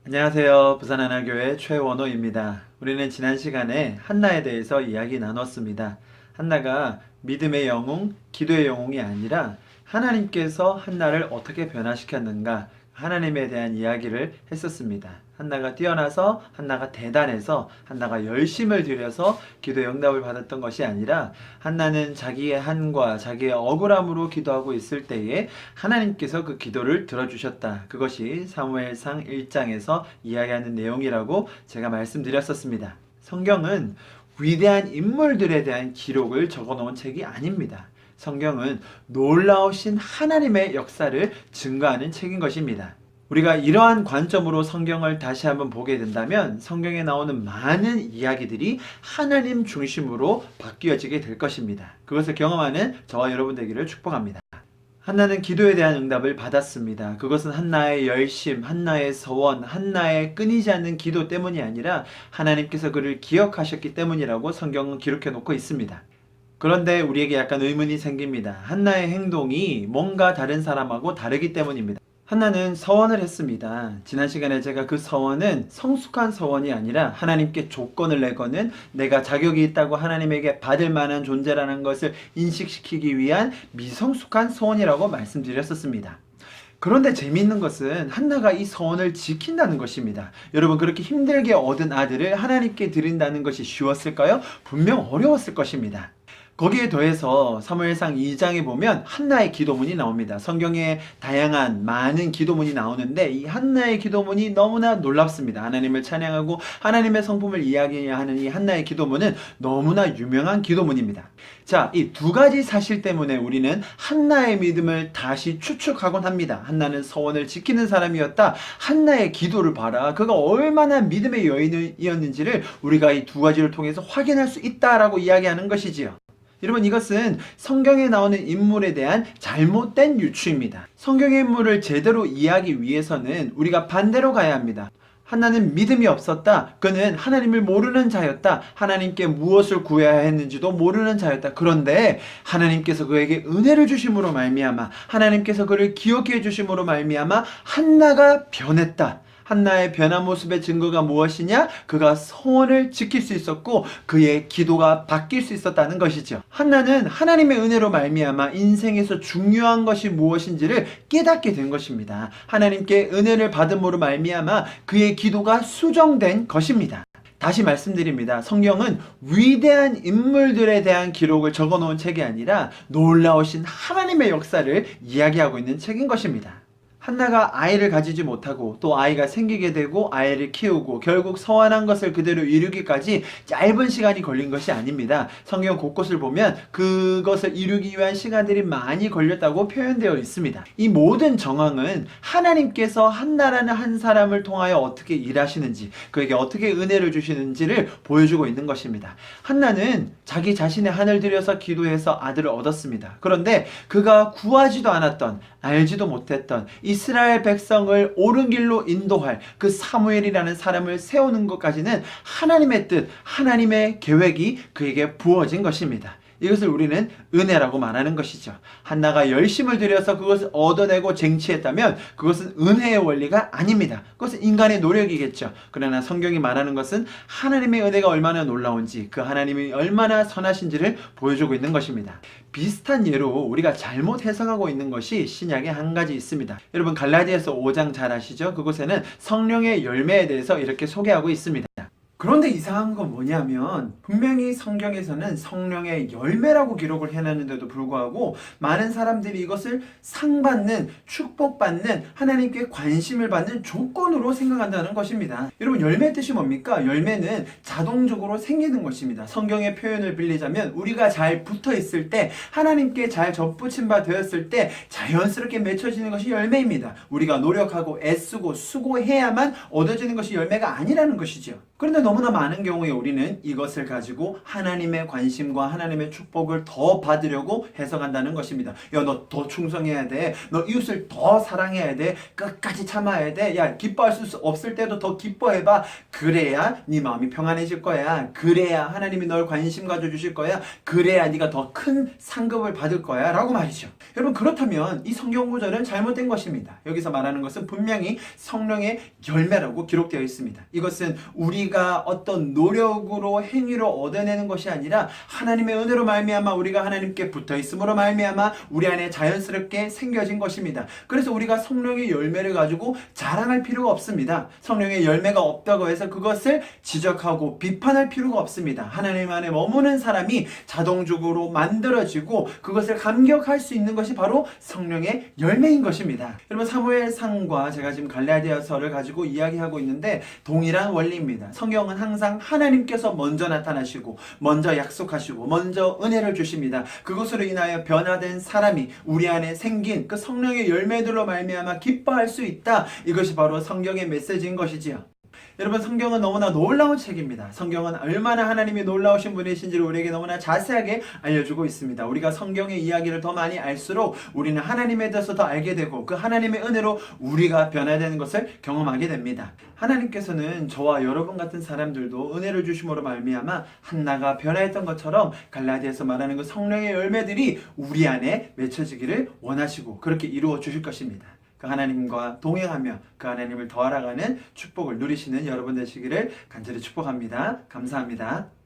안녕하세요. 부산하나교회 최원호입니다. 우리는 지난 시간에 한나에 대해서 이야기 나눴습니다. 한나가 믿음의 영웅, 기도의 영웅이 아니라 하나님께서 한나를 어떻게 변화시켰는가, 하나님에 대한 이야기를 했었습니다. 한나가 뛰어나서, 한나가 대단해서, 한나가 열심을 들여서 기도의 응답을 받았던 것이 아니라 한나는 자기의 한과 자기의 억울함으로 기도하고 있을 때에 하나님께서 그 기도를 들어주셨다. 그것이 사무엘상 1장에서 이야기하는 내용이라고 제가 말씀드렸었습니다. 성경은 위대한 인물들에 대한 기록을 적어 놓은 책이 아닙니다. 성경은 놀라우신 하나님의 역사를 증거하는 책인 것입니다. 우리가 이러한 관점으로 성경을 다시 한번 보게 된다면 성경에 나오는 많은 이야기들이 하나님 중심으로 바뀌어지게 될 것입니다. 그것을 경험하는 저와 여러분 되기를 축복합니다. 한나는 기도에 대한 응답을 받았습니다. 그것은 한나의 열심, 한나의 서원, 한나의 끊이지 않는 기도 때문이 아니라 하나님께서 그를 기억하셨기 때문이라고 성경은 기록해 놓고 있습니다. 그런데 우리에게 약간 의문이 생깁니다. 한나의 행동이 뭔가 다른 사람하고 다르기 때문입니다. 한나는 서원을 했습니다. 지난 시간에 제가 그 서원은 성숙한 서원이 아니라 하나님께 조건을 내거는 내가 자격이 있다고 하나님에게 받을 만한 존재라는 것을 인식시키기 위한 미성숙한 서원이라고 말씀드렸었습니다. 그런데 재미있는 것은 한나가 이 서원을 지킨다는 것입니다. 여러분, 그렇게 힘들게 얻은 아들을 하나님께 드린다는 것이 쉬웠을까요? 분명 어려웠을 것입니다. 거기에 더해서 사무엘상 2장에 보면 한나의 기도문이 나옵니다. 성경에 다양한 많은 기도문이 나오는데 이 한나의 기도문이 너무나 놀랍습니다. 하나님을 찬양하고 하나님의 성품을 이야기하는 이 한나의 기도문은 너무나 유명한 기도문입니다. 자, 이 두 가지 사실 때문에 우리는 한나의 믿음을 다시 추측하곤 합니다. 한나는 서원을 지키는 사람이었다. 한나의 기도를 봐라. 그가 얼마나 믿음의 여인이었는지를 우리가 이 두 가지를 통해서 확인할 수 있다라고 이야기하는 것이지요. 여러분, 이것은 성경에 나오는 인물에 대한 잘못된 유추입니다. 성경의 인물을 제대로 이해하기 위해서는 우리가 반대로 가야 합니다. 한나는 믿음이 없었다. 그는 하나님을 모르는 자였다. 하나님께 무엇을 구해야 했는지도 모르는 자였다. 그런데 하나님께서 그에게 은혜를 주심으로 말미암아, 하나님께서 그를 기억해 주심으로 말미암아 한나가 변했다. 한나의 변한 모습의 증거가 무엇이냐? 그가 서원을 지킬 수 있었고 그의 기도가 바뀔 수 있었다는 것이죠. 한나는 하나님의 은혜로 말미암아 인생에서 중요한 것이 무엇인지를 깨닫게 된 것입니다. 하나님께 은혜를 받음으로 말미암아 그의 기도가 수정된 것입니다. 다시 말씀드립니다. 성경은 위대한 인물들에 대한 기록을 적어 놓은 책이 아니라 놀라우신 하나님의 역사를 이야기하고 있는 책인 것입니다. 한나가 아이를 가지지 못하고 또 아이가 생기게 되고 아이를 키우고 결국 서원한 것을 그대로 이루기까지 짧은 시간이 걸린 것이 아닙니다. 성경 곳곳을 보면 그것을 이루기 위한 시간들이 많이 걸렸다고 표현되어 있습니다. 이 모든 정황은 하나님께서 한나라는 한 사람을 통하여 어떻게 일하시는지, 그에게 어떻게 은혜를 주시는지를 보여주고 있는 것입니다. 한나는 자기 자신의 한을 들여서 기도해서 아들을 얻었습니다. 그런데 그가 구하지도 않았던, 알지도 못했던 이스라엘 백성을 옳은 길로 인도할 그 사무엘이라는 사람을 세우는 것까지는 하나님의 뜻, 하나님의 계획이 그에게 부어진 것입니다. 이것을 우리는 은혜라고 말하는 것이죠. 한나가 열심을 들여서 그것을 얻어내고 쟁취했다면 그것은 은혜의 원리가 아닙니다. 그것은 인간의 노력이겠죠. 그러나 성경이 말하는 것은 하나님의 은혜가 얼마나 놀라운지, 그 하나님이 얼마나 선하신지를 보여주고 있는 것입니다. 비슷한 예로 우리가 잘못 해석하고 있는 것이 신약에 한 가지 있습니다. 여러분, 갈라디아서 5장 잘 아시죠? 그곳에는 성령의 열매에 대해서 이렇게 소개하고 있습니다. 그런데 이상한 건 뭐냐면 분명히 성경에서는 성령의 열매라고 기록을 해놨는데도 불구하고 많은 사람들이 이것을 상받는, 축복받는, 하나님께 관심을 받는 조건으로 생각한다는 것입니다. 여러분, 열매의 뜻이 뭡니까? 열매는 자동적으로 생기는 것입니다. 성경의 표현을 빌리자면 우리가 잘 붙어 있을 때, 하나님께 잘 접붙임 바 되었을 때 자연스럽게 맺혀지는 것이 열매입니다. 우리가 노력하고 애쓰고 수고해야만 얻어지는 것이 열매가 아니라는 것이죠. 그런데 너무나 많은 경우에 우리는 이것을 가지고 하나님의 관심과 하나님의 축복을 더 받으려고 해석한다는 것입니다. 야, 너 더 충성해야 돼. 너 이웃을 더 사랑해야 돼. 끝까지 참아야 돼. 야, 기뻐할 수 없을 때도 더 기뻐해봐. 그래야 네 마음이 평안해질 거야. 그래야 하나님이 널 관심 가져주실 거야. 그래야 네가 더 큰 상급을 받을 거야. 라고 말이죠. 여러분, 그렇다면 이 성경 구절은 잘못된 것입니다. 여기서 말하는 것은 분명히 성령의 열매라고 기록되어 있습니다. 이것은 우리가 어떤 노력으로 행위로 얻어내는 것이 아니라 하나님의 은혜로 말미암아 우리가 하나님께 붙어 있음으로 말미암아 우리 안에 자연스럽게 생겨진 것입니다. 그래서 우리가 성령의 열매를 가지고 자랑할 필요가 없습니다. 성령의 열매가 없다고 해서 그것을 지적하고 비판할 필요가 없습니다. 하나님 안에 머무는 사람이 자동적으로 만들어지고 그것을 감격할 수 있는 것이 바로 성령의 열매인 것입니다. 여러분, 사무엘상과 제가 지금 갈라디아서를 가지고 이야기하고 있는데 동일한 원리입니다. 성경은 항상 하나님께서 먼저 나타나시고 먼저 약속하시고 먼저 은혜를 주십니다. 그것으로 인하여 변화된 사람이 우리 안에 생긴 그 성령의 열매들로 말미암아 기뻐할 수 있다. 이것이 바로 성경의 메시지인 것이지요. 여러분, 성경은 너무나 놀라운 책입니다. 성경은 얼마나 하나님이 놀라우신 분이신지를 우리에게 너무나 자세하게 알려주고 있습니다. 우리가 성경의 이야기를 더 많이 알수록 우리는 하나님에 대해서 더 알게 되고 그 하나님의 은혜로 우리가 변화되는 것을 경험하게 됩니다. 하나님께서는 저와 여러분 같은 사람들도 은혜를 주심으로 말미암아 한나가 변화했던 것처럼 갈라디아서 말하는 그 성령의 열매들이 우리 안에 맺혀지기를 원하시고 그렇게 이루어 주실 것입니다. 그 하나님과 동행하며 그 하나님을 더 알아가는 축복을 누리시는 여러분 되시기를 간절히 축복합니다. 감사합니다.